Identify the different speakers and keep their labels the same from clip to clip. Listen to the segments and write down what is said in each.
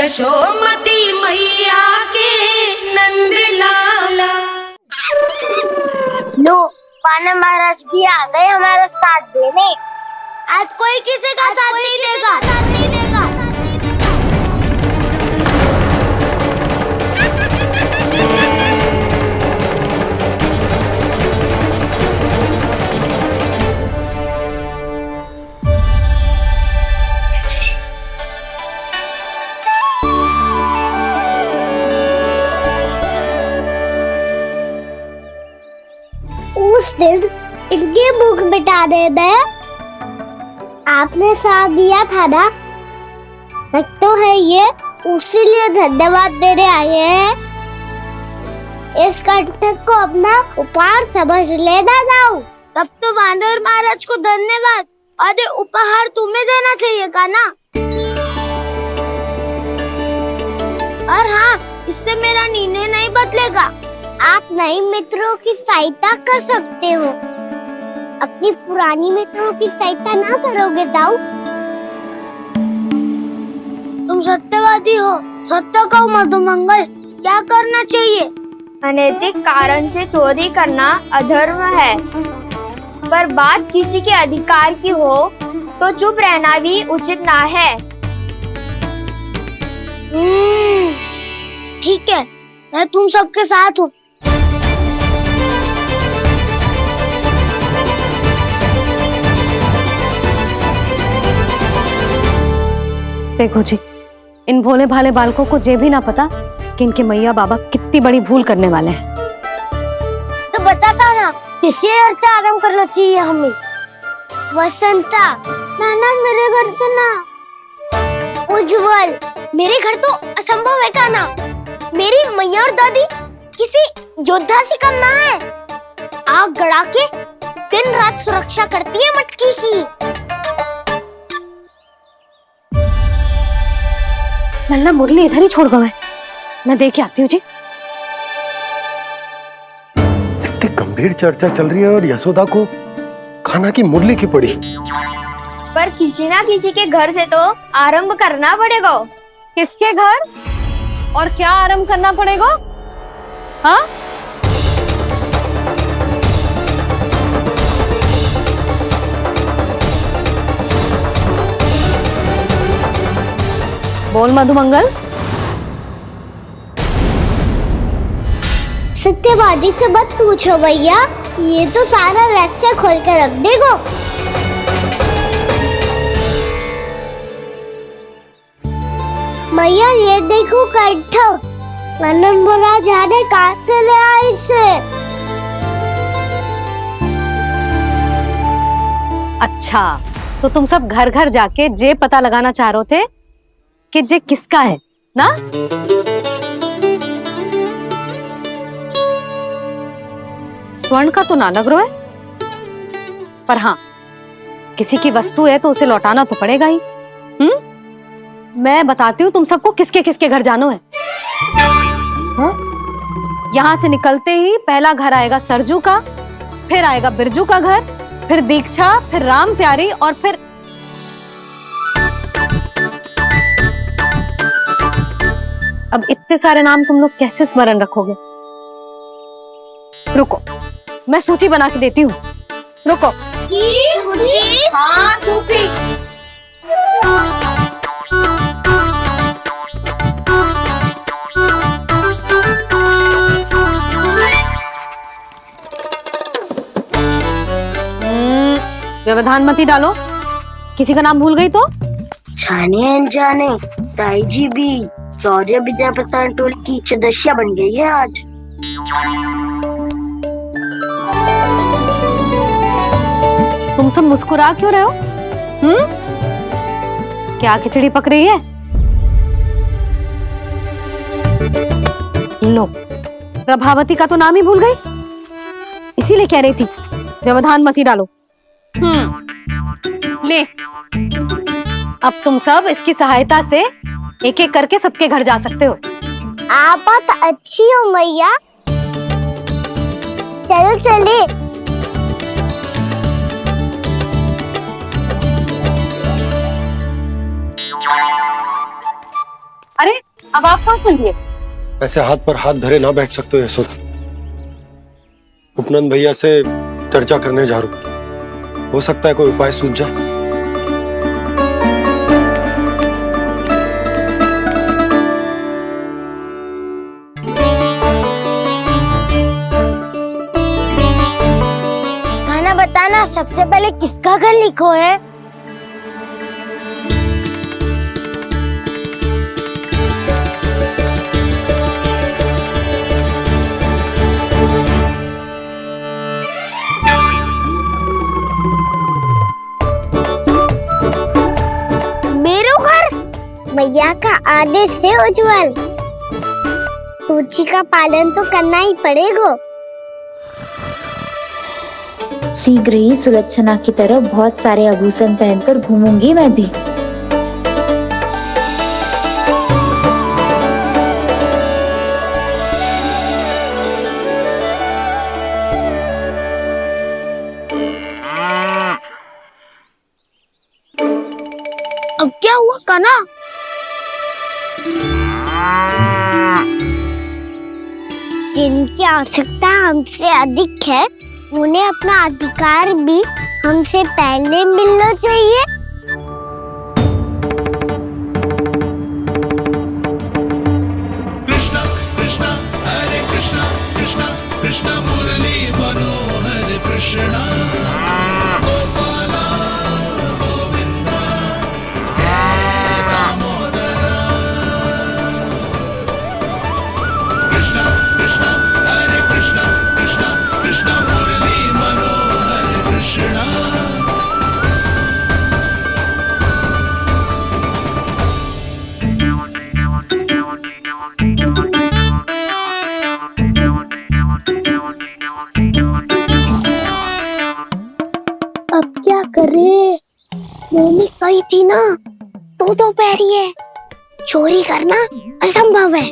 Speaker 1: यशोमती मैया के नंद लाला।
Speaker 2: लो, वानर महाराज भी आ गए हमारा साथ देने। आज कोई किसी का साथ नहीं देगा। उस दिन इनकी भूख मिटाने में आपने साथ दिया था ना, लगता है ये उसी लिए धन्यवाद देने आए हैं। इस कंटक को अपना उपहार समझ लेना जाओ। तब तो वानर महाराज को धन्यवाद और ये उपहार तुम्हें देना चाहिए का ना। और हाँ, इससे मेरा निर्णय नहीं बदलेगा। आप नए मित्रों की सहायता कर सकते हो, अपनी पुरानी मित्रों की सहायता ना करोगे दाऊ। तुम सत्यवादी हो, सत्य कहो मधुमंगल, क्या करना चाहिए?
Speaker 3: अनैतिक कारण से चोरी करना अधर्म है, पर बात किसी के अधिकार की हो तो चुप रहना भी उचित ना है।
Speaker 2: ठीक है, मैं तुम सबके साथ हूँ।
Speaker 4: देखो जी, इन भोले भाले बालकों को ये भी ना पता कि इनके मैया बाबा कितनी बड़ी भूल करने वाले हैं।
Speaker 2: तो बताता ना, किसी घर से आरंभ करना चाहिए हमें। वसंता, नाना मेरे घर से ना। उज्जवल, मेरे घर तो असंभव है काना। मेरी मैया और दादी किसी योद्धा से कम ना है। आग गड़ा के दिन रात सुरक्षा करती है मटकी की।
Speaker 4: नन्ना मुरली इधर ही छोड़ गए, मैं देख के आती हूँ जी।
Speaker 5: इतनी गंभीर चर्चा चल रही है और यशोदा को खाना की मुरली की पड़ी।
Speaker 3: पर किसी ना किसी के घर से तो आरंभ करना पड़ेगा।
Speaker 4: किसके घर और क्या आरंभ करना पड़ेगा? हाँ, बोल मधुमंगल।
Speaker 2: सत्यवादी से मत पूछो भैया, ये तो सारा रहस्य खोल के रख देगो। भैया ये देखो कंठ, वानर महाराज जाने कहाँ से ले आए इसे।
Speaker 4: अच्छा, तो तुम सब घर घर जाके जे पता लगाना चाह रहे थे कि जे किसका है ना? स्वर्ण का तो ना लग रहा है, पर हाँ, किसी की वस्तु है तो उसे लौटाना तो पड़ेगा ही। मैं बताती हूँ तुम सबको किसके किसके घर जाना है। हाँ? यहाँ से निकलते ही पहला घर आएगा सरजू का, फिर आएगा बिरजू का घर, फिर दीक्षा, फिर राम प्यारी और फिर अब इतने सारे नाम तुम लोग कैसे स्मरण रखोगे? रुको, मैं सूची बना के देती हूँ। रुको।
Speaker 2: हाँ,
Speaker 4: व्यवधान मत ही डालो, किसी का नाम भूल गई तो?
Speaker 2: जाने अनजाने ताई जी भी शौर्य विद्या प्रसारण टोली की सदस्य बन गई है आज।
Speaker 4: तुम सब मुस्कुरा क्यों रहे हो? क्या खिचड़ी पक रही है? लो, प्रभावती का तो नाम ही भूल गई, इसीलिए कह रही थी व्यवधान मत ही डालो। ले, अब तुम सब इसकी सहायता से एक एक करके सबके घर जा सकते हो।
Speaker 2: आप बात अच्छी हो मैया, चलो चले।
Speaker 4: अरे अब आप कहाँ चल दिए?
Speaker 5: ऐसे हाथ पर हाथ धरे ना बैठ सकते हो यशोदा। उपनंद भैया से चर्चा करने जा रहा हूं, हो सकता है कोई उपाय सूझ जाए।
Speaker 2: खाना बताना, सबसे पहले किसका घर लिखो है? मेरो घर भैया का आदेश से उज्जवल, सूची का पालन तो करना ही पड़ेगा।
Speaker 6: शीघ्र ही सुलक्षणा की तरह बहुत सारे आभूषण पहनकर घूमूंगी मैं भी।
Speaker 2: अब क्या हुआ काना? जिनकी आवश्यकता हमसे अधिक है, उन्हें अपना अधिकार भी हमसे पहले मिलना चाहिए।
Speaker 7: कृष्णा कृष्णा हरे कृष्णा कृष्णा कृष्णा मुरली मनोहर कृष्णा गोपाला गोविंदा हे दामोदरा। कृष्णा कृष्णा हरे कृष्णा कृष्णा कृष्णा मुरली मनोहर कृष्णा।
Speaker 2: अब क्या करे? मम्मी कही थी ना, तो पैरी है, चोरी करना असंभव है।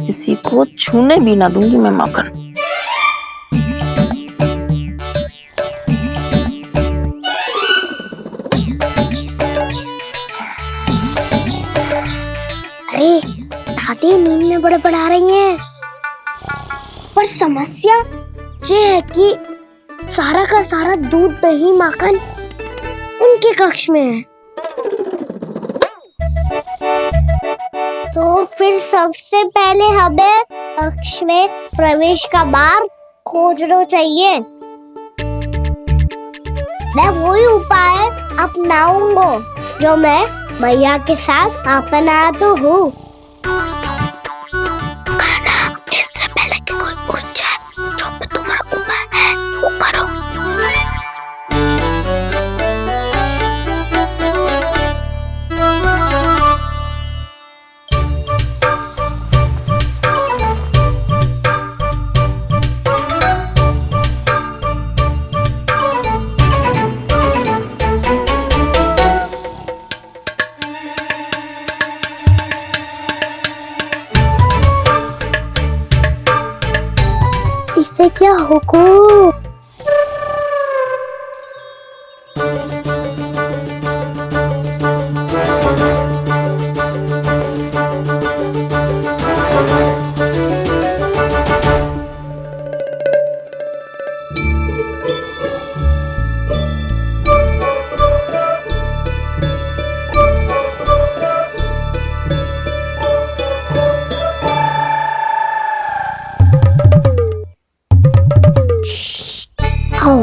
Speaker 1: किसी को छूने भी ना दूंगी मैं माखन।
Speaker 2: अरे दादी नींद में बड़बड़ा रही हैं, पर समस्या ये है कि सारा का सारा दूध दही माखन उनके कक्ष में है। तो फिर सबसे पहले हमें कक्ष में प्रवेश का मार्ग खोजना चाहिए। मैं वही उपाय अपनाऊंगा जो मैं भैया के साथ अपना तो हूँ। इससे पहले कि कोई पूछ जाए, जो भी तुम्हारा उपाय है वो करो। इससे क्या होगा? आओ।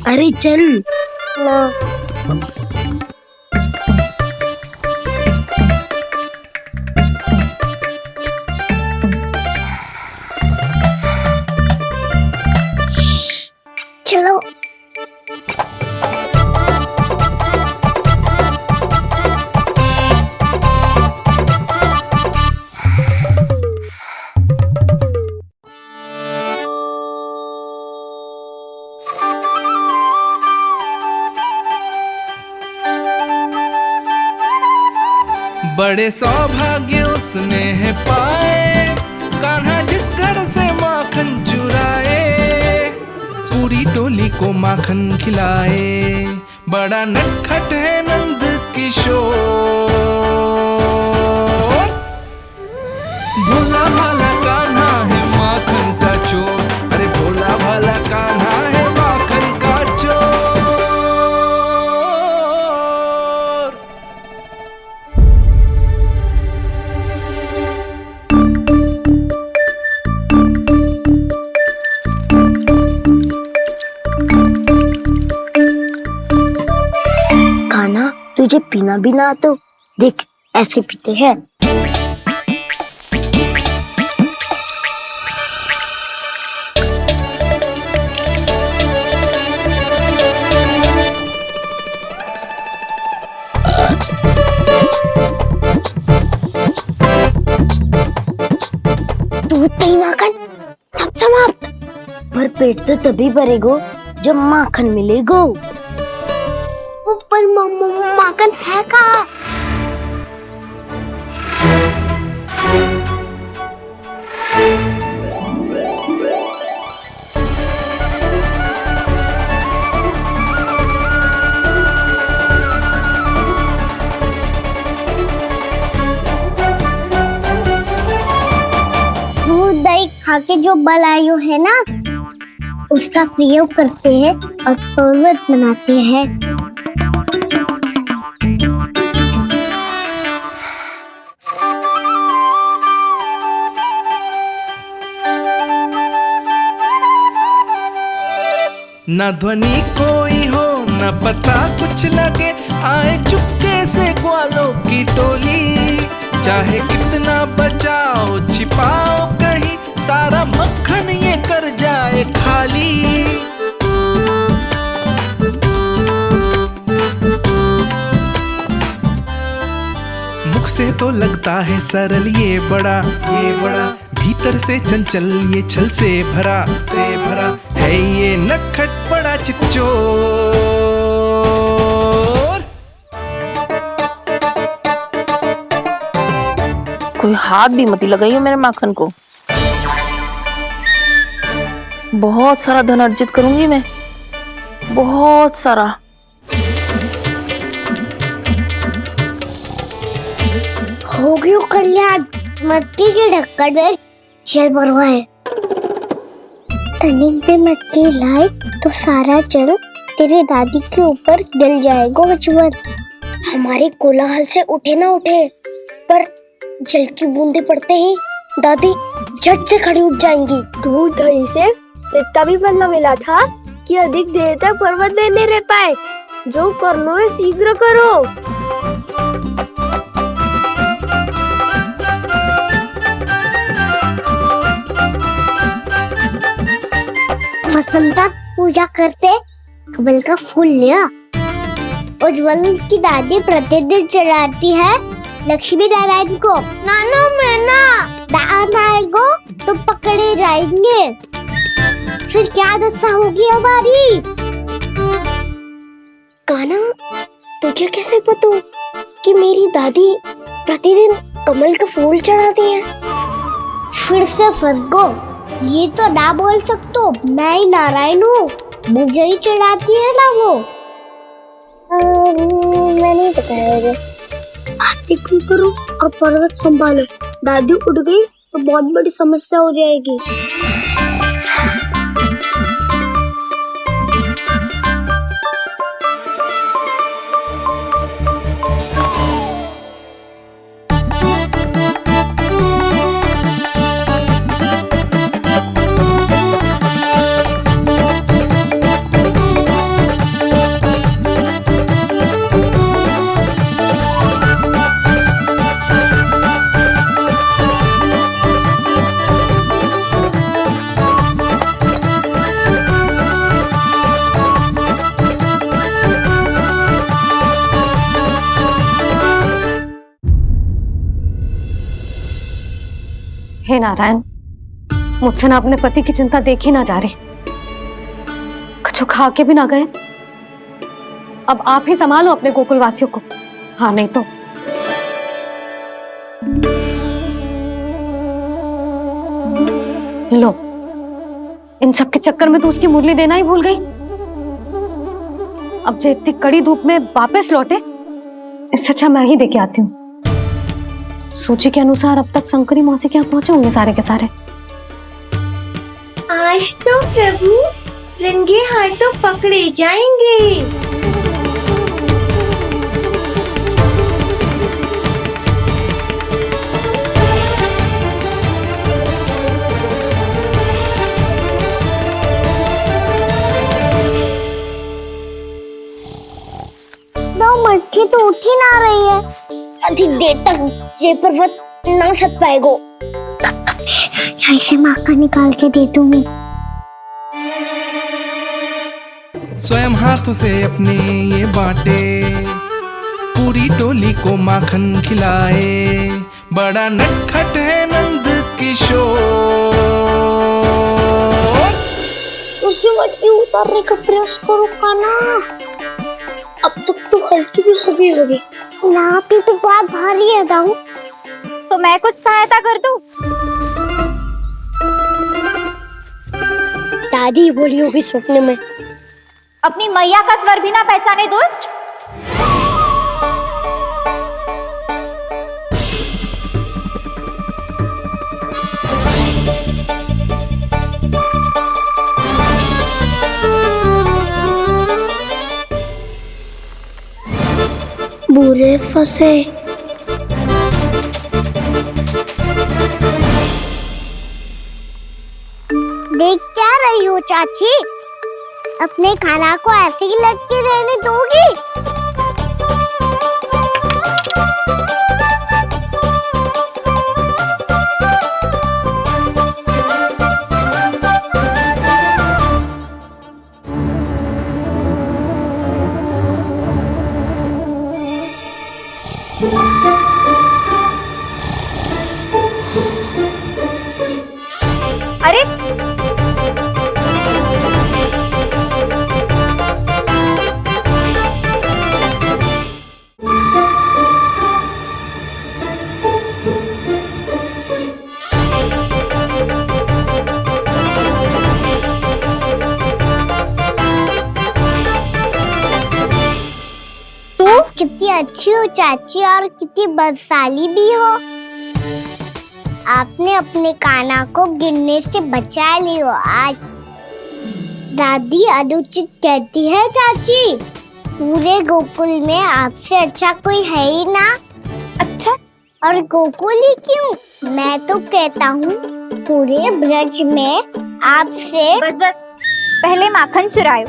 Speaker 1: अरे चल।
Speaker 2: ना चलो।
Speaker 7: बड़े सौभाग्य उसने है पाए, कान्हा जिसका पूरी टोली को माखन खिलाए। बड़ा नटखट है नंद किशोर, भोला भाला कान्हा है माखन का चोर। अरे भोला भाला कान्हा है माखन का चोर।
Speaker 2: कान्हा, तुझे पीना भी ना तो देख ऐसे पीते हैं। दूध दही माखन सब समाप्त। पर पेट तो तभी भरेगो जब माखन मिलेगो। ऊपर माखन है कहाँ? दूध दही खा के जो बलायु है ना, उसका प्रयोग करते हैं और पर्वत बनाते हैं।
Speaker 7: न ध्वनि कोई हो न पता कुछ लगे, आए चुपके से ग्वालों की टोली। चाहे कितना बचाओ छिपाओ कहीं, सारा मक्खन ये कर जाए खाली। मुख से तो लगता है सरल ये बड़ा भीतर से चंचल ये छल से भरा है ये नटखट बड़ा चिकचोर।
Speaker 1: कोई हाथ भी मत लगाइए मेरे माखन को। बहुत सारा धन अर्जित करूंगी मैं, बहुत सारा।
Speaker 2: हो गयो कल्याण, मट्टी के ढक्कन में जल भरवा है। टर्निंग पे मट्टी लाई तो सारा जल तेरे दादी के ऊपर डल जाएगा बचवन। हमारे कोलाहल से उठे ना उठे, पर जल की बूंदें पड़ते ही दादी झट से खड़ी उठ जाएंगी।
Speaker 3: दूध दही से इतना भी बदला मिला था कि अधिक देर तक पर्वत में नहीं रह पाए। जो करना है शीघ्र करो।
Speaker 2: वसंता पूजा करते कमल का फूल लिया। उज्जवल की दादी प्रतिदिन चढ़ाती है लक्ष्मी नारायण को। नानो मैना आएगो तो पकड़े जाएंगे। फिर क्या दशा होगी हमारी? कान्हा, तुझे कैसे पता कि मेरी दादी प्रतिदिन कमल का फूल चढ़ाती है? फिर से फंस गो। ये तो ना बोल सकतो, मैं ही नारायण हूँ, मुझे ही चढ़ाती है ना वो। मैं नहीं बताया। आरती क्यों करो और पर्वत संभालो। दादी उठ गई तो बहुत बड़ी समस्या हो जाएगी।
Speaker 4: हे नारायण, मुझसे ना अपने पति की चिंता देखी ना जा रही, कुछ खा के भी ना गए। अब आप ही संभालो अपने गोकुलवासियों को। हाँ, नहीं तो लो, इन सब के चक्कर में तो उसकी मुरली देना ही भूल गई। अब जो इतनी कड़ी धूप में वापस लौटे, इससे अच्छा मैं ही देके आती हूँ। सूची के अनुसार अब तक शंकरी मौसी के यहाँ पहुंचे होंगे सारे के सारे।
Speaker 2: आज तो प्रभु रंगे हाथों पकड़े जाएंगे। मटकी तो उठ ही ना रही है। अधिक देर तक जे पर्वत ना सक पाएगो। यहाँ से माखन निकाल के दे दूँ मैं।
Speaker 7: स्वयं हाथों से अपने ये बांटे, पूरी टोली को माखन खिलाए। बड़ा नटखट है नंद किशोर।
Speaker 2: उसे मटकी उतारने का प्रयास करो काना। अब तक तो हल्की भी होगी। नापी तो बहुत भारी है दाऊ।
Speaker 3: तो मैं कुछ सहायता कर दूं?
Speaker 2: दादी बोली होगी सपने में।
Speaker 3: अपनी मैया का स्वर भी ना पहचाने दुष्ट।
Speaker 2: बुरे फंसे। देख क्या रही हो चाची? अपने खाना को ऐसे ही लटके रहने दोगी?
Speaker 3: अरे
Speaker 2: तुम कितनी अच्छी हो चाची और कितनी बदसाली भी हो। आपने अपने काना को गिरने से बचा ली हो आज। दादी अनुचित कहती है चाची, पूरे गोकुल में आपसे अच्छा कोई है ही ना। अच्छा, और गोकुल ही क्यों, मैं तो कहता हूँ पूरे ब्रज में आपसे।
Speaker 3: बस बस, पहले माखन चुरायो,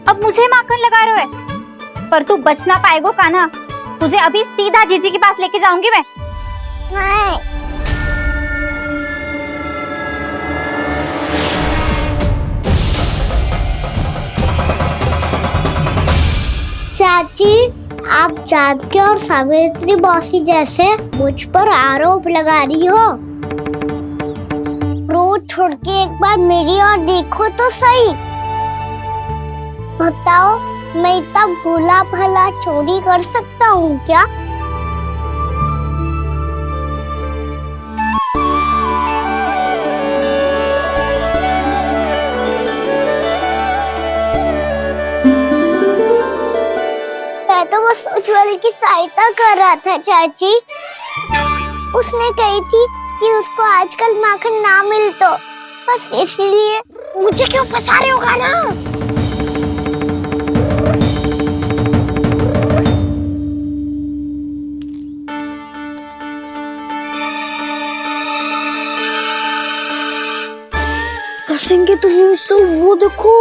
Speaker 3: अब मुझे माखन लगा रहे हो। पर तू बच ना पाएगो कान्हा, तुझे अभी सीधा जीजी के पास लेके जाऊंगी मैं।
Speaker 2: नहीं। चाची, आप जानकी और सावित्री मौसी जैसे मुझ पर आरोप लगा रही हो। रोज छोड़ के एक बार मेरी ओर देखो तो सही। बताओ, मैं इतना भोला भला चोरी कर सकता हूँ क्या? मैं तो बस उज्जवल की सहायता कर रहा था चाची। उसने कही थी कि उसको आजकल माखन ना मिल तो बस इसलिए। मुझे क्यों फंसा रहे होगा ना? फंसेंगे तो हम सब, वो देखो।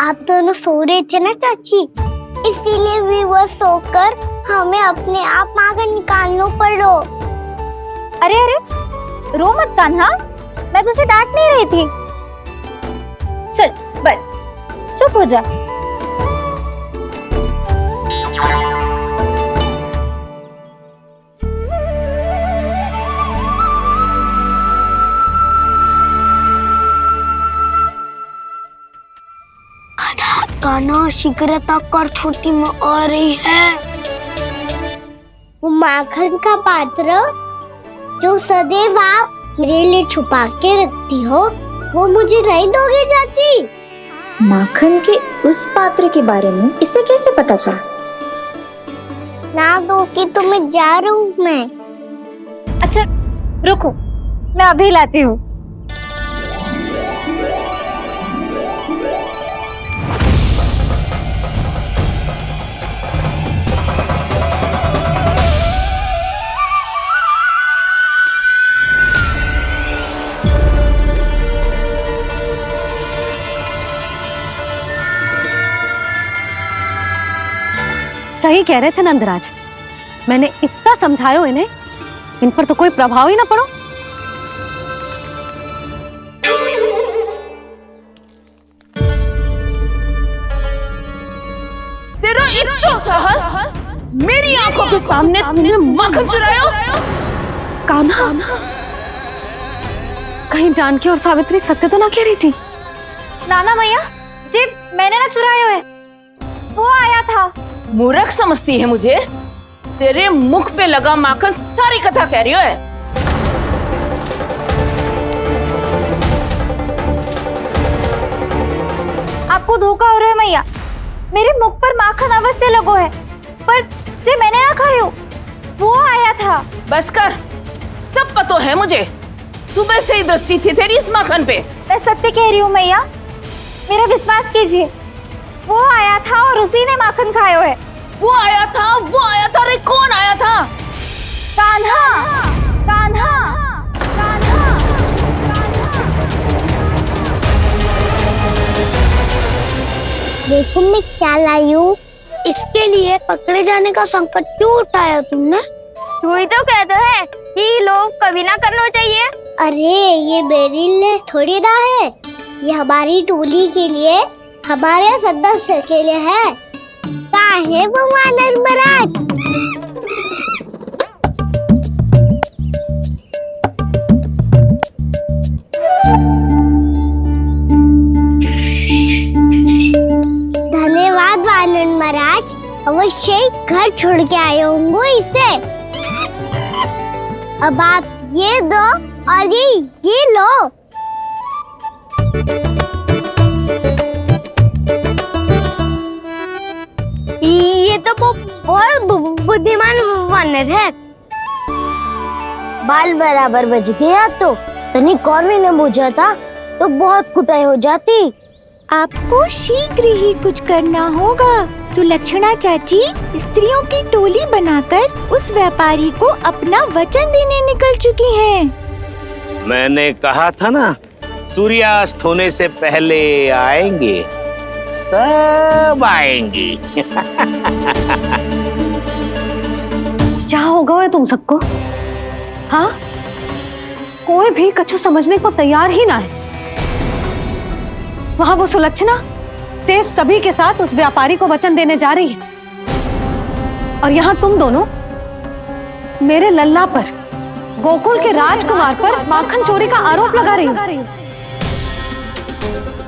Speaker 2: आप दोनों सो रहे थे ना चाची, इसीलिए विवश सोकर हमें अपने आप माखन निकालना पड़ो।
Speaker 3: अरे अरे, रो मत कान्हा, मैं तुझे डांट नहीं रही थी। चल बस चुप हो जा।
Speaker 2: कान्हा सिगरेट कर छोटी में आ रही है। वो माखन का पात्र जो सदैव आप मेरे लिए छुपा के रखती हो, वो मुझे नहीं दोगे चाची?
Speaker 6: माखन के उस पात्र के बारे में इसे कैसे पता चला?
Speaker 2: ना दो कि तो मैं जा रहा हूँ मैं।
Speaker 4: अच्छा रुको, मैं अभी लाती हूँ। सही कह रहे थे नंदराज, मैंने इतना समझायो इन्हें, इन पर तो कोई प्रभाव ही ना पड़ो।
Speaker 1: तेरा इतना साहस, मेरी आंखों के सामने तुमने माखन चुरायो?
Speaker 4: कान्हा, कहीं जानकी और सावित्री सत्य तो ना कह रही थी? नाना मैया जी, मैंने ना चुरायो है, वो आया था।
Speaker 1: मूर्ख समझती है मुझे? तेरे मुख पे लगा माखन सारी कथा कह रही है।
Speaker 4: आपको धोखा हो रहा है मैया, मेरे मुख पर माखन अवश्य लगो है, पर जे मैंने ना खायो, वो आया था।
Speaker 1: बस कर, सब पता है मुझे। सुबह से ही दृष्टि थी तेरी इस माखन पे।
Speaker 4: मैं सत्य कह रही हूँ मैया, मेरा विश्वास कीजिए, वो आया था और उसी ने माखन खायो है।
Speaker 1: वो आया था। अरे कौन आया था?
Speaker 4: कान्हा, कान्हा, कान्हा।
Speaker 2: देखो मैं क्या लाई हूँ। इसके लिए पकड़े जाने का संकट क्यों उठाया तुमने?
Speaker 3: तू ही तो कहता है कि लोग कभी ना करना चाहिए।
Speaker 2: अरे ये मेरे लिए थोड़ी ना है, ये हमारी टोली के लिए, हमारे सदस्य के लिए है। काहे भगवान महाराज? धन्यवाद वानर महाराज, अवश्य ही घर छोड़ के आए होंगे इसे। अब आप ये दो और ये लो। ये तो बहुत बुद्धिमान वानर है। बाल बराबर बज गया तो तनिक और भी न बुझा था तो बहुत कुटाई हो जाती।
Speaker 8: आपको शीघ्र ही कुछ करना होगा। सुलक्षणा चाची स्त्रियों की टोली बनाकर उस व्यापारी को अपना वचन देने निकल चुकी हैं।
Speaker 9: मैंने कहा था ना, सूर्यास्त होने से पहले आएंगे, सब आएंगी।
Speaker 4: क्या होगा है तुम सबको? हाँ, कोई भी कछु समझने को तैयार ही ना है। वहां वो सुलक्षणा से सभी के साथ उस व्यापारी को वचन देने जा रही है, और यहाँ तुम दोनों मेरे लल्ला पर, गोकुल के राजकुमार पर माखन चोरी का आरोप लगा रही हो।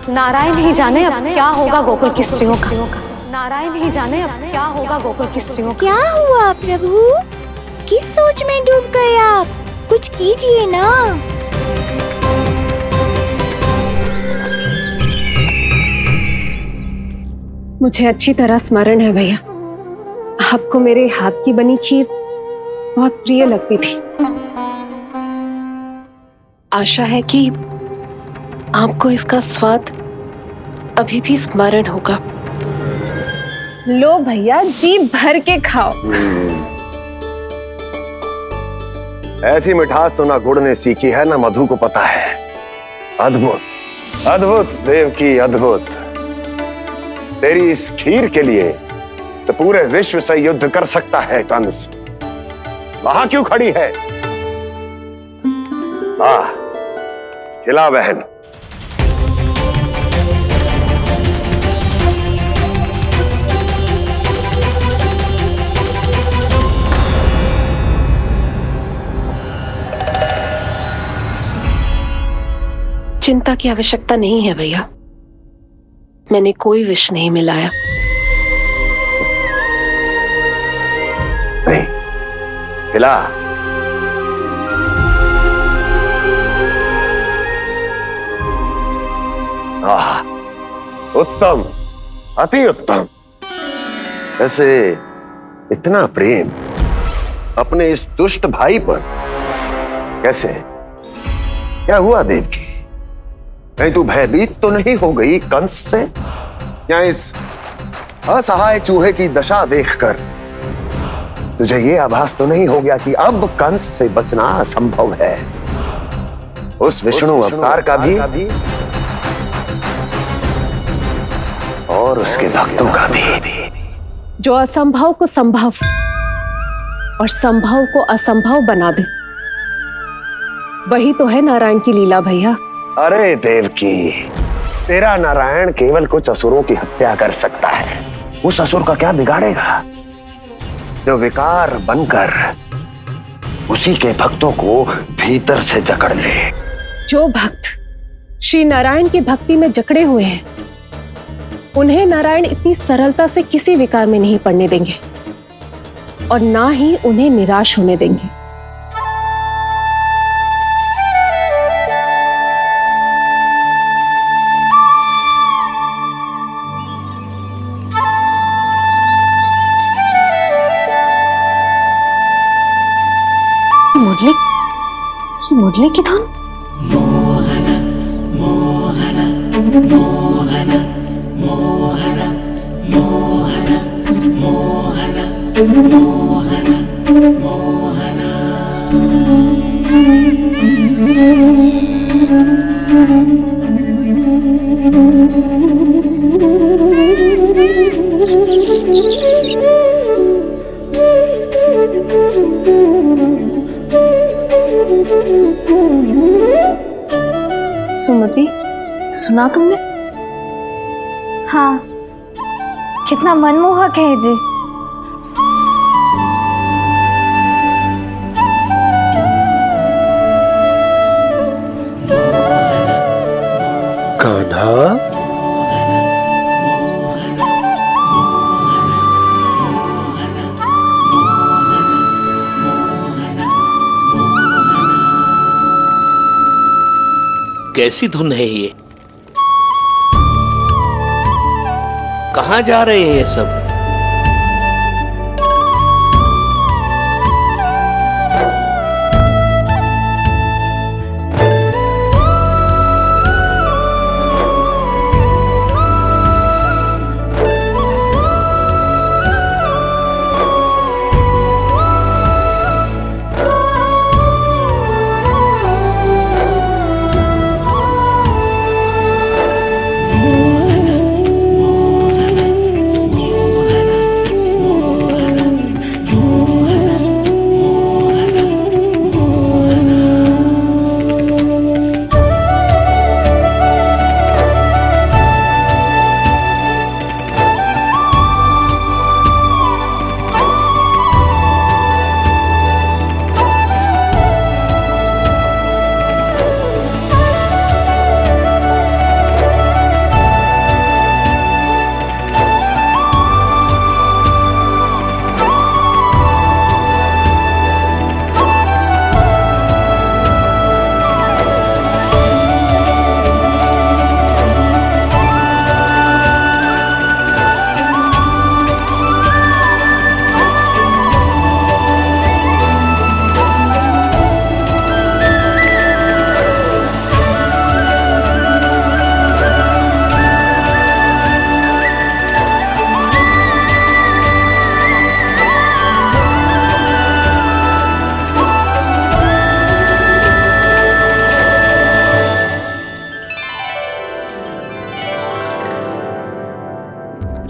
Speaker 4: नारायण ही जाने अब क्या होगा गोकुल की स्त्रियों का। नारायण ही जाने अब क्या होगा गोकुल की स्त्रियों का।
Speaker 8: क्या हुआ प्रभु? किस सोच में डूब गए आप? कुछ कीजिए ना।
Speaker 10: मुझे अच्छी तरह स्मरण है भैया, आपको मेरे हाथ की बनी खीर बहुत प्रिय लगती थी। आशा है कि आपको इसका स्वाद अभी भी स्मरण होगा। लो भैया, जी भर के खाओ।
Speaker 5: ऐसी मिठास तो ना गुड़ ने सीखी है ना मधु को पता है। अद्भुत, अद्भुत देवकी, अद्भुत। तेरी इस खीर के लिए तो पूरे विश्व से युद्ध कर सकता है कंस। वहां क्यों खड़ी है? वाह, खिला बहन।
Speaker 10: चिंता की आवश्यकता नहीं है भैया, मैंने कोई विष नहीं मिलाया।
Speaker 5: पिला। आह, उत्तम, अति उत्तम। वैसे इतना प्रेम अपने इस दुष्ट भाई पर कैसे? क्या हुआ देवकी? कहीं तू भयभीत तो नहीं हो गई कंस से? या इस असहाय चूहे की दशा देखकर तुझे ये आभास तो नहीं हो गया कि अब कंस से बचना असंभव है? उस विष्णु अवतार का भी और उसके भक्तों का भी।
Speaker 10: जो असंभव को संभव और संभव को असंभव बना दे, वही तो है नारायण की लीला भैया।
Speaker 5: अरे देवकी, तेरा नारायण केवल कुछ असुरों की हत्या कर सकता है। उस असुर का क्या बिगाड़ेगा जो विकार बनकर उसी के भक्तों को भीतर से जकड़ ले।
Speaker 10: जो भक्त श्री नारायण की भक्ति में जकड़े हुए हैं, उन्हें नारायण इतनी सरलता से किसी विकार में नहीं पड़ने देंगे और ना ही उन्हें निराश होने देंगे।
Speaker 4: मुरली की धुन।
Speaker 10: सुमति, सुना तुमने?
Speaker 6: हाँ, कितना मनमोहक है जी।
Speaker 5: कान्हा,
Speaker 9: कैसी धुन है ये? कहाँ जा रहे हैं ये सब?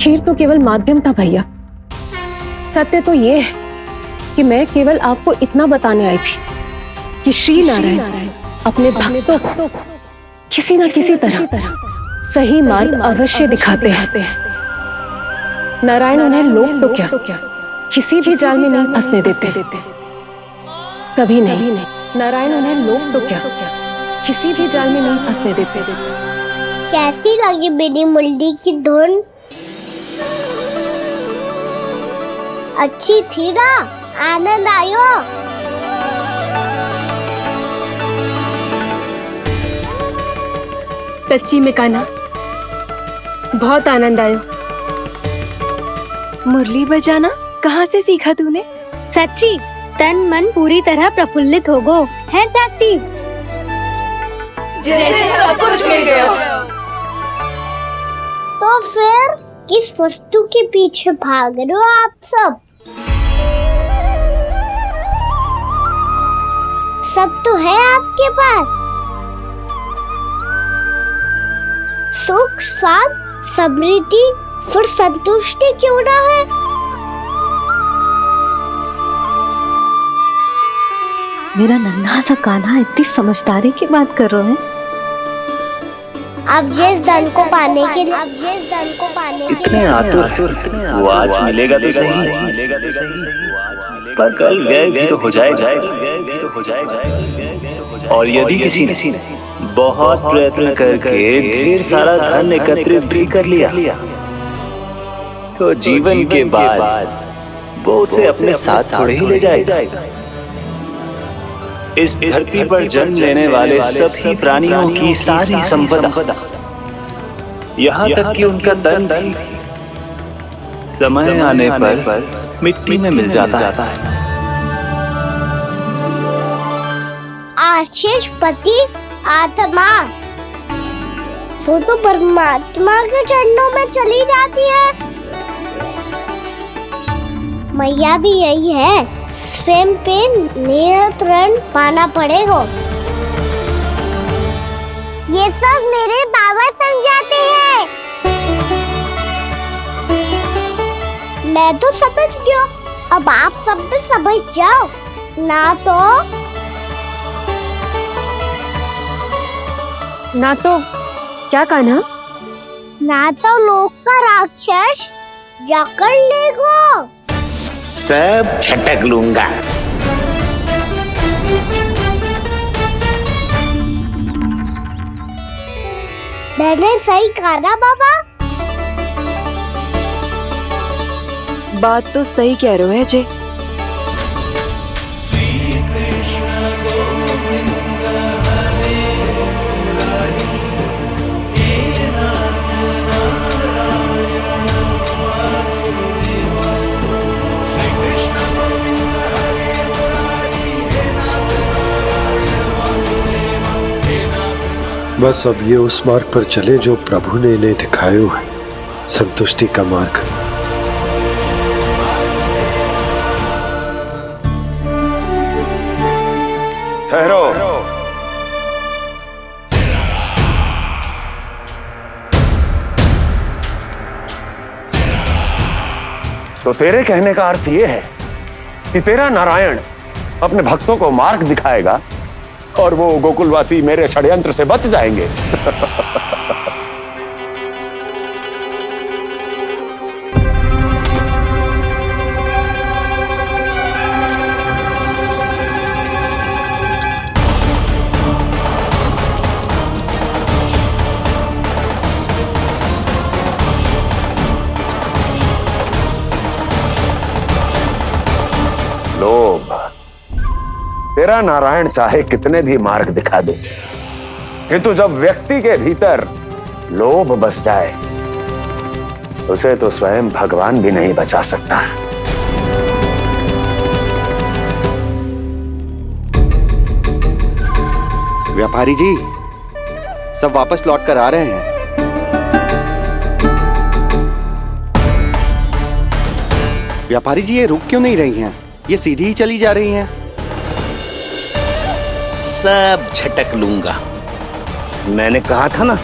Speaker 10: खीर तो केवल माध्यम था भैया। सत्य तो ये है कि मैं केवल आपको इतना बताने आई थी कि श्री नारायण अपने भक्तों को किसी न किसी तरह सही मार्ग अवश्य दिखाते हैं। नारायण उन्हें लोग तो क्या किसी भी जाल में नहीं फंसने देते, कभी नहीं। नारायण उन्हें लोग तो क्या किसी भी जाल में नहीं फंसने देते।
Speaker 2: कैसी लगी मेरी मुरली की धुन? अच्छी थी ना? आनंद आयो।
Speaker 10: सच्ची में कान्हा, बहुत आनंद आयो। मुरली बजाना कहाँ से सीखा तूने?
Speaker 6: सच्ची तन मन पूरी तरह प्रफुल्लित हो गो है चाची।
Speaker 1: जैसे सब कुछ मिल गया।
Speaker 2: तो फिर किस वस्तु के पीछे भाग रहे हो आप सब? सब तो है आपके पास। सुख, स्वाद, समृद्धि, फिर संतुष्टि क्यों ना है?
Speaker 6: मेरा नन्हा सा कान्हा इतनी समझदारी की बात कर रहे हैं।
Speaker 2: अब जिस धन को पाने के लिए
Speaker 11: इतने आतुर वो आज मिलेगा तो सही, पर कल व्यय भी तो हो जाएगा। और यदि किसी ने बहुत प्रयत्न करके ढेर सारा धन एकत्रित भी कर लिया, तो जीवन के बाद वो उसे अपने साथ थोड़े ही ले जाएगा। इस धरती पर जन्म लेने वाले सभी प्राणियों की सारी संपदा, यहाँ तक कि उनका तन भी समय आने पर मिट्टी में मिल जाता है।
Speaker 2: आशीष पति आत्मा वो तो परमात्मा के चरणों में चली जाती है। मैया भी यही है, स्वयं पे नियंत्रण पाना पड़ेगा। ये सब मेरे बाबा समझाते हैं। मैं तो समझ गया, अब आप सब भी समझ जाओ
Speaker 10: ना तो क्या कान्हा?
Speaker 2: ना तो लोक का राक्षस जकड़ लेगो।
Speaker 9: सब झटक लूंगा।
Speaker 2: मैंने सही कहा ना बाबा?
Speaker 10: बात तो सही कह रहे हो अजय।
Speaker 12: बस अब ये उस मार्ग पर चले जो प्रभु ने इन्हें दिखाया है, संतुष्टि का मार्ग।
Speaker 5: ठहरो। तो तेरे कहने का अर्थ यह है कि तेरा नारायण अपने भक्तों को मार्ग दिखाएगा और वो गोकुलवासी मेरे षड्यंत्र से बच जाएंगे। लोभ। तेरा नारायण चाहे कितने भी मार्ग दिखा दे, किंतु जब व्यक्ति के भीतर लोभ बस जाए, उसे तो स्वयं भगवान भी नहीं बचा सकता।
Speaker 13: व्यापारी जी, सब वापस लौट कर आ रहे हैं। व्यापारी जी, ये रुक क्यों नहीं रही हैं? ये सीधी ही चली जा रही हैं।
Speaker 9: सब झटक लूंगा। मैंने कहा था ना,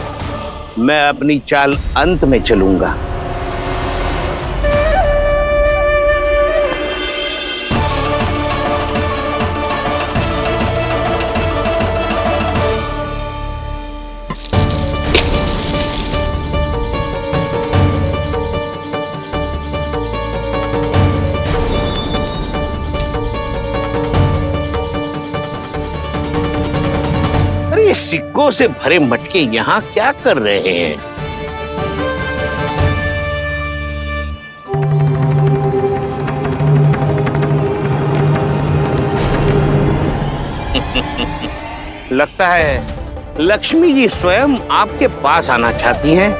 Speaker 9: मैं अपनी चाल अंत में चलूंगा। सिक्कों से भरे मटके यहाँ क्या कर रहे हैं? लगता है लक्ष्मी जी स्वयं आपके पास आना चाहती हैं।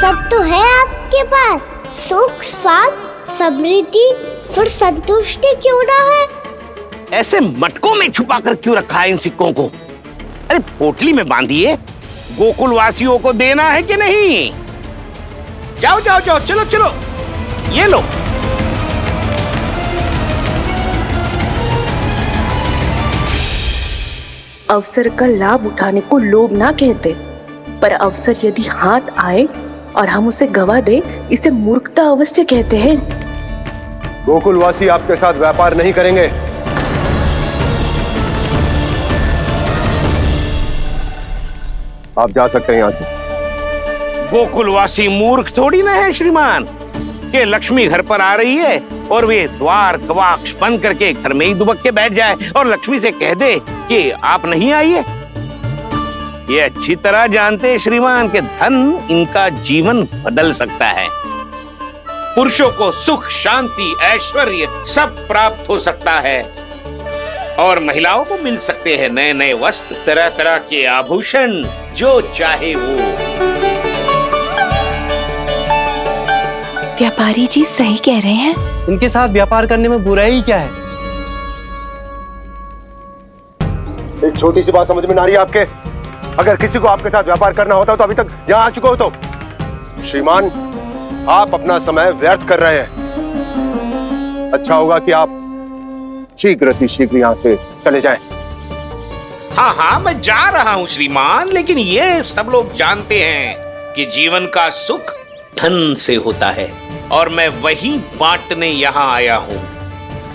Speaker 2: सब तो है आपके पास, सुख, स्वाद, समृद्धि, फिर संतुष्टि क्यों ना है?
Speaker 9: ऐसे मटकों में छुपा कर क्यों रखा है इन सिक्कों को? अरे पोटली में बांधिए, गोकुल वासियों को देना है कि नहीं? जाओ जाओ जाओ, चलो चलो, ये लो।
Speaker 14: अवसर का लाभ उठाने को लोभ ना कहते, पर अवसर यदि हाथ आए और हम उसे गवा दे, इसे मूर्खता अवश्य कहते हैं।
Speaker 5: गोकुलवासी आपके साथ व्यापार नहीं करेंगे। आप जा सकते हैं यहाँ से।
Speaker 9: गोकुलवासी मूर्ख थोड़ी ना है श्रीमान कि लक्ष्मी घर पर आ रही है और वे द्वार गवाक्ष बंद करके घर में ही दुबक के बैठ जाए और लक्ष्मी से कह दे कि आप नहीं आइए। ये अच्छी तरह जानते हैं श्रीमान कि धन इनका जीवन बदल सकता है। पुरुषों को सुख, शांति, ऐश्वर्य सब प्राप्त हो सकता है और महिलाओं को मिल सकते हैं नए नए वस्त्र, तरह तरह के आभूषण, जो चाहे वो।
Speaker 8: व्यापारी जी सही कह रहे हैं।
Speaker 15: इनके साथ व्यापार करने में बुराई क्या है?
Speaker 5: एक छोटी सी बात समझ में ना रही है आपके? अगर किसी को आपके साथ व्यापार करना होता तो अभी तक यहाँ आ चुके हो। तो श्रीमान, आप अपना समय व्यर्थ कर रहे हैं। अच्छा होगा कि आप शीघ्र यहाँ से चले जाएं।
Speaker 9: हाँ हाँ, मैं जा रहा हूँ श्रीमान, लेकिन ये सब लोग जानते हैं कि जीवन का सुख धन से होता है और मैं वही बांटने यहाँ आया हूँ।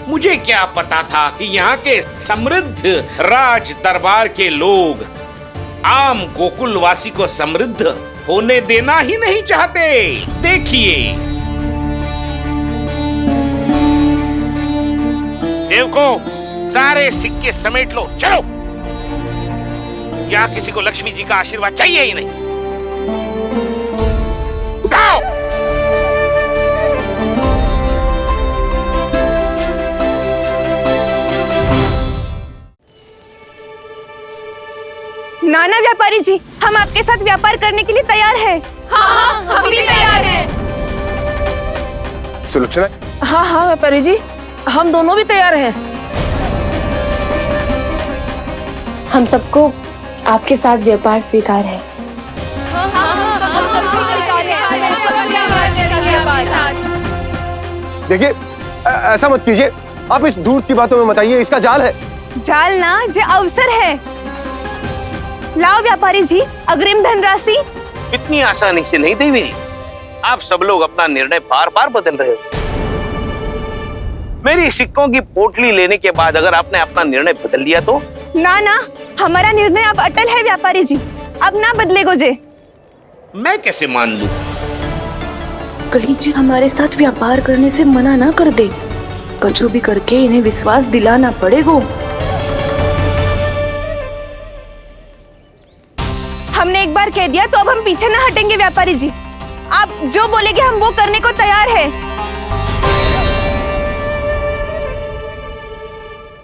Speaker 9: मुझे क्या पता था कि यहाँ के समृद्ध राज दरबार के लोग आम गोकुलवासी को समृद्ध होने देना ही नहीं चाहते। देखिए सेवकों, सारे सिक्के समेट लो, चलो। यहाँ किसी को लक्ष्मी जी का आशीर्वाद चाहिए ही नहीं। उठाओ।
Speaker 8: नाना व्यापारी जी, हम आपके साथ व्यापार करने के लिए तैयार हैं।
Speaker 1: हाँ, हम भी तैयार हैं।
Speaker 5: सुलक्षणा?
Speaker 1: हाँ हाँ व्यापारी जी, हम दोनों भी तैयार हैं।
Speaker 6: हम सबको आपके साथ व्यापार स्वीकार है।
Speaker 5: देखिए, ऐसा मत कीजिए। आप इस दूध की बातों में मत आइए, इसका जाल है।
Speaker 8: जाल ना, जो अवसर है। लाओ व्यापारी जी, अग्रिम धनराशि।
Speaker 9: इतनी आसानी से नहीं देवी जी। आप सब लोग अपना निर्णय बार बार बदल रहे हो। मेरी सिक्कों की पोटली लेने के बाद अगर आपने अपना निर्णय बदल लिया तो?
Speaker 8: ना ना, हमारा निर्णय अब अटल है व्यापारी जी, अब ना बदलेगो जे।
Speaker 9: मैं कैसे मान लूं?
Speaker 14: कहीं जी हमारे साथ व्यापार करने से मना ना कर दे। कचरू भी करके इन्हें विश्वास दिलाना पड़ेगा।
Speaker 8: हमने एक बार कह दिया तो अब हम पीछे ना हटेंगे व्यापारी जी। आप जो बोलेंगे हम वो करने को तैयार है।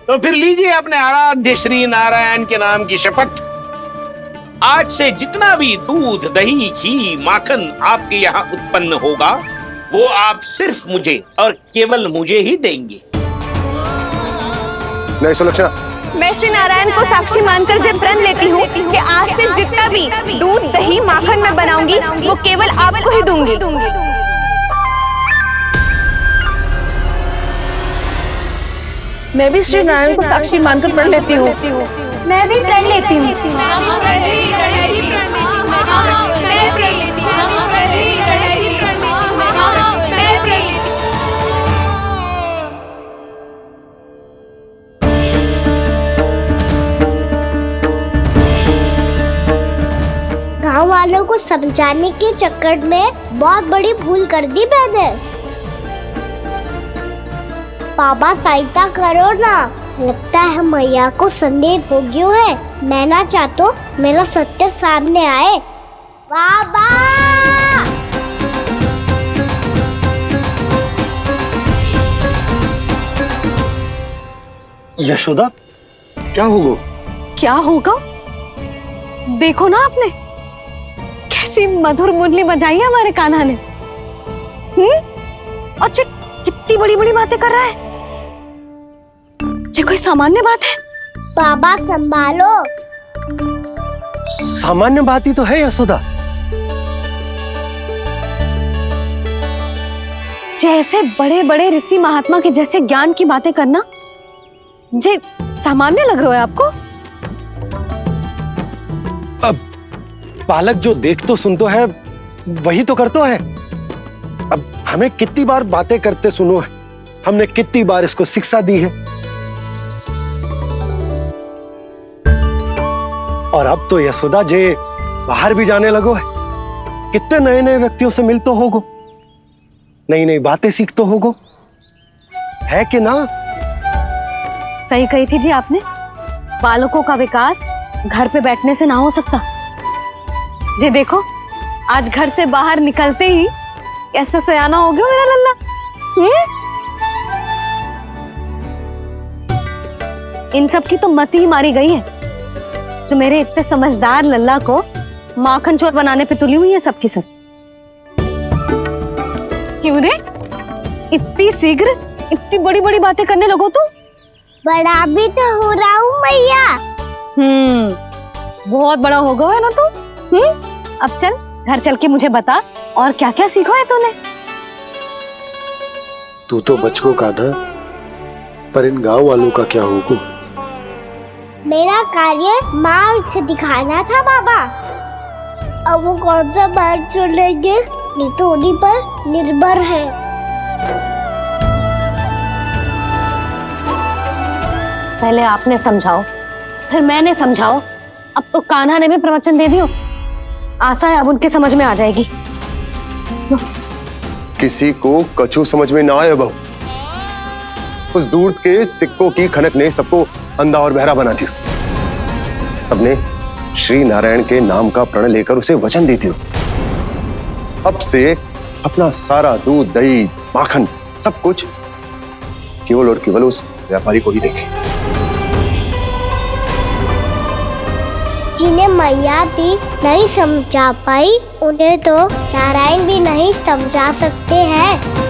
Speaker 9: तो फिर लीजिए अपने आराध्य श्री नारायण के नाम की शपथ। आज से जितना भी दूध, दही, घी, माखन आपके यहाँ उत्पन्न होगा वो आप सिर्फ मुझे और केवल मुझे ही देंगे।
Speaker 5: नहीं सुलक्षणा,
Speaker 8: मैं श्री नारायण को साक्षी मानकर जब प्रण लेती हूँ कि आज से जितना भी दूध, दही, माखन मैं बनाऊंगी वो केवल आपको ही दूंगी।
Speaker 1: मैं भी श्री नारायण को साक्षी मानकर प्रण लेती हूँ।
Speaker 6: मैं भी प्रण लेती हूँ।
Speaker 2: गाँव वालों को समझाने के चक्कर में बहुत बड़ी भूल कर दी मैंने। बाबा सहायता करो ना, लगता है मैया को संदेह हो गया है। मैं ना चाहता मेरा सत्य सामने आए। बाबा!
Speaker 12: यशोदा, क्या होगा?
Speaker 4: क्या होगा? देखो ना आपने कैसी मधुर मुरली बजाई है हमारे कान्हा ने। अच्छा, कितनी बड़ी बड़ी बातें कर रहा है। ये कोई सामान्य बात है?
Speaker 2: बाबा संभालो।
Speaker 12: सामान्य बात ही तो है यशोदा।
Speaker 4: जैसे बड़े बड़े ऋषि महात्मा के जैसे ज्ञान की बातें करना जे सामान्य लग रहा है आपको?
Speaker 12: अब बालक जो देख तो सुन तो है, वही तो कर तो है। अब हमें कितनी बार बातें करते सुनो है, हमने कितनी बार इसको शिक्षा दी है। और अब तो यशोदा जे बाहर भी जाने लगो है, कितने नए नए व्यक्तियों से मिल तो होगो, नई नई बातें सीख तो होगो, है कि ना?
Speaker 4: सही कही थी जी आपने। बालकों का विकास घर पे बैठने से ना हो सकता। जी देखो, आज घर से बाहर निकलते ही कैसा सयाना हो गया मेरा लल्ला। इन सब की तो मत ही मारी गई है, जो मेरे इतने समझदार लल्ला को माखन चोर बनाने पे तुली हुई है सबकी सब। क्यों रे, इतनी शीघ्र इतनी बड़ी बड़ी बातें करने लगो तू?
Speaker 2: बड़ा भी तो हो रहा हूँ मैया।
Speaker 4: बहुत बड़ा हो गया है ना तू। अब चल घर चल के मुझे बता और क्या क्या सीखा है तूने।
Speaker 12: तू तो बचको कान्हा, पर इन गांव वालों का क्या होगा?
Speaker 2: मेरा कार्य मार्ग दिखाना था बाबा। अब वो कौन सा मार्ग चलेंगे, ये तो उन्हीं पर निर्भर है।
Speaker 4: पहले आपने समझाओ, फिर मैंने समझाओ। अब तो कान्हा ने भी प्रवचन दे दियो। आशा है अब उनके समझ में आ जाएगी।
Speaker 5: किसी को कछु समझ में ना आए बहू। उस दूर के सिक्कों की खनक ने सबको अंधा और बहरा बना दिया। सबने श्री नारायण के नाम का प्रण लेकर उसे वचन देती हो। अब से अपना सारा दूध, दही, माखन सब कुछ केवल और केवल उस व्यापारी को ही देंगे।
Speaker 2: जिन्हें मैया भी नहीं समझा पाई, उन्हें तो नारायण भी नहीं समझा सकते हैं।